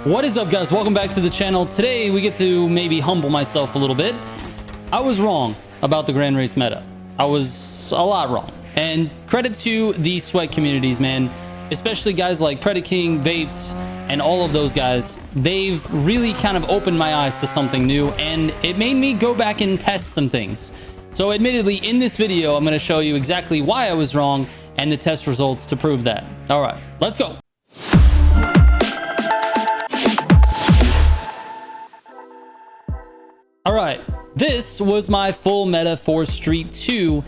What is up, guys? Welcome back to the channel. Today we get to maybe humble myself a little bit. I was wrong about the Grand Race meta. I was a lot wrong, and credit to the sweat communities, man, especially guys like Rethinking, Vapes, and all of those guys. They've really kind of opened my eyes to something new, and it made me go back and test some things. So admittedly, in this video, I'm going to show you exactly why I was wrong and the test results to prove that. All right, let's go. All right, this was my full meta for Street 2.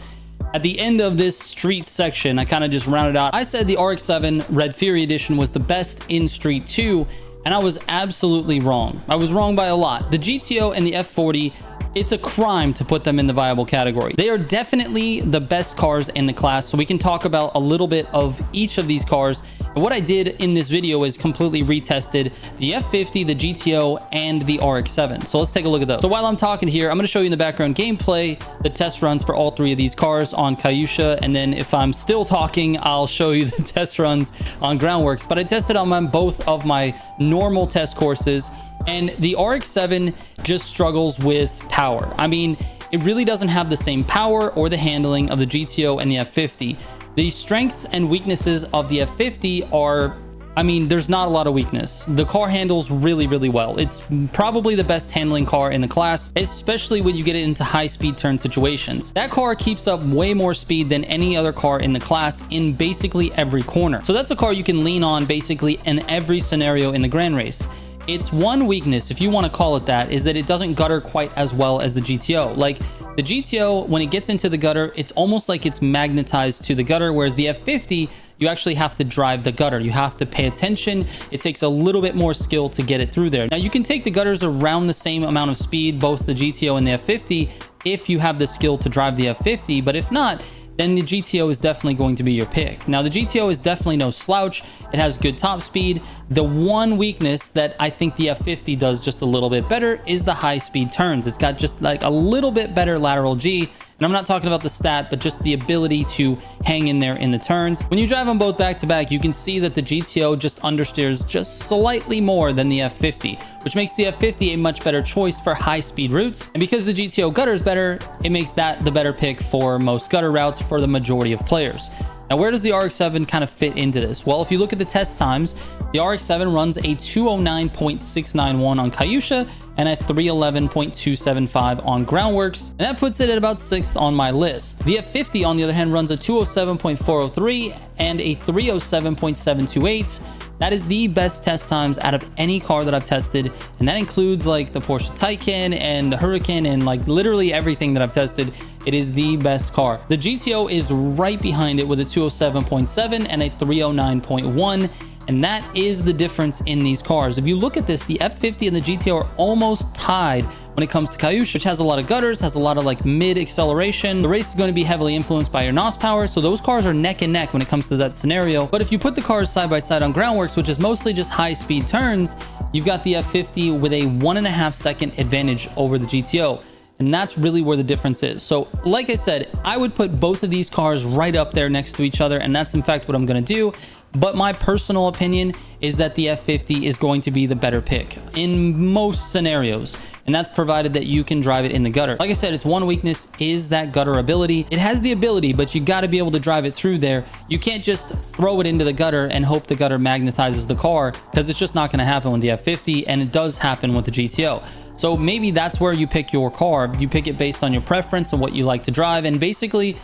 At the end of this Street section, I kind of just rounded out. I said the RX-7 Red Fury Edition was the best in Street 2, and I was absolutely wrong. I was wrong by a lot. The GTO and the F40, it's a crime to put them in the viable category. They are definitely the best cars in the class, so we can talk about a little bit of each of these cars. And what I did in this video is completely retested the F50, the GTO, and the RX-7. So let's take a look at those. So while I'm talking here, I'm going to show you in the background gameplay the test runs for all three of these cars on Kayusha, and then if I'm still talking, I'll show you the test runs on Groundworks. But I tested on both of my normal test courses, and the RX-7 just struggles with power. I mean, it really doesn't have the same power or the handling of the GTO and the F50. The strengths and weaknesses of the F50 are, I mean, there's not a lot of weakness. The car handles really, really well. It's probably the best handling car in the class, especially when you get it into high-speed turn situations. That car keeps up way more speed than any other car in the class in basically every corner. So that's a car you can lean on basically in every scenario in the Grand Race. Its one weakness, if you want to call it that, is that it doesn't gutter quite as well as the GTO. Like, the GTO, when it gets into the gutter, it's almost like it's magnetized to the gutter, whereas the F50, you actually have to drive the gutter. You have to pay attention. It takes a little bit more skill to get it through there. Now, you can take the gutters around the same amount of speed, both the GTO and the F50, if you have the skill to drive the F50, but if not, then the GTO is definitely going to be your pick. Now, the GTO is definitely no slouch. It has good top speed. The one weakness that I think the F50 does just a little bit better is the high speed turns. It's got just like a little bit better lateral G. And I'm not talking about the stat, but just the ability to hang in there in the turns. When you drive them both back to back, you can see that the GTO just understeers just slightly more than the F50, which makes the F50 a much better choice for high speed routes. And because the GTO gutter is better, it makes that the better pick for most gutter routes for the majority of players. Now, where does the RX-7 kind of fit into this? Well, if you look at the test times, the RX-7 runs a 209.691 on Kayusha and a 311.275 on Groundworks, and that puts it at about 6th on my list. The F50, on the other hand, runs a 207.403 and a 307.728. That is the best test times out of any car that I've tested, and that includes like the Porsche Taycan and the Hurricane and like literally everything that I've tested. It is the best car. The GTO is right behind it with a 207.7 and a 309.1. And that is the difference in these cars. If you look at this, the F50 and the GTO are almost tied when it comes to Kayusha, which has a lot of gutters, has a lot of like mid acceleration. The race is going to be heavily influenced by your NOS power, so those cars are neck and neck when it comes to that scenario. But if you put the cars side by side on Groundworks, which is mostly just high speed turns, you've got the F50 with a 1.5 second advantage over the GTO. And that's really where the difference is. So like I said, I would put both of these cars right up there next to each other, and that's in fact what I'm going to do. But my personal opinion is that the F50 is going to be the better pick in most scenarios, and that's provided that you can drive it in the gutter. Like I said, its one weakness is that gutter ability. It has the ability, but you got to be able to drive it through there. You can't just throw it into the gutter and hope the gutter magnetizes the car, because it's just not going to happen with the F50, and it does happen with the GTO. So maybe that's where you pick your car. You pick it based on your preference and what you like to drive, and basically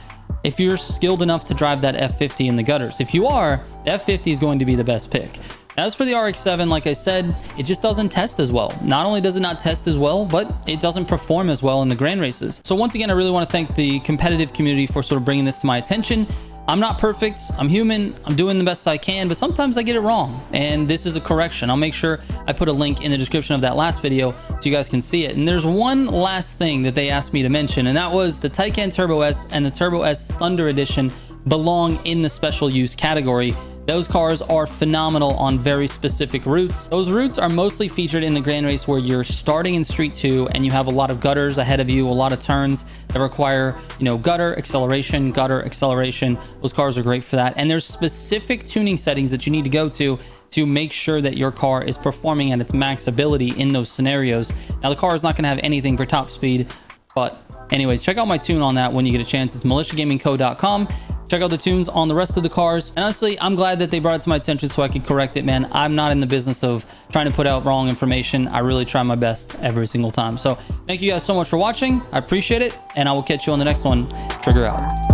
if you're skilled enough to drive that F50 in the gutters. If you are, the F50 is going to be the best pick. As for the RX-7, like I said, it just doesn't test as well. Not only does it not test as well, but it doesn't perform as well in the Grand Races. So once again, I really want to thank the competitive community for sort of bringing this to my attention. I'm not perfect. I'm human. I'm doing the best I can, but sometimes I get it wrong. And this is a correction. I'll make sure I put a link in the description of that last video so you guys can see it. And there's one last thing that they asked me to mention, and that was the Taycan Turbo S and the Turbo S Thunder Edition belong in the special use category. Those cars are phenomenal on very specific routes. Those routes are mostly featured in the Grand Race where you're starting in Street 2 and you have a lot of gutters ahead of you, a lot of turns that require, you know, gutter, acceleration. Those cars are great for that. And there's specific tuning settings that you need to go to to make sure that your car is performing at its max ability in those scenarios. Now, the car is not going to have anything for top speed, but anyways, check out my tune on that when you get a chance. It's militiagamingco.com. Check out the tunes on the rest of the cars. And honestly, I'm glad that they brought it to my attention so I could correct it, man. I'm not in the business of trying to put out wrong information. I really try my best every single time. So thank you guys so much for watching. I appreciate it. And I will catch you on the next one. Trigger out.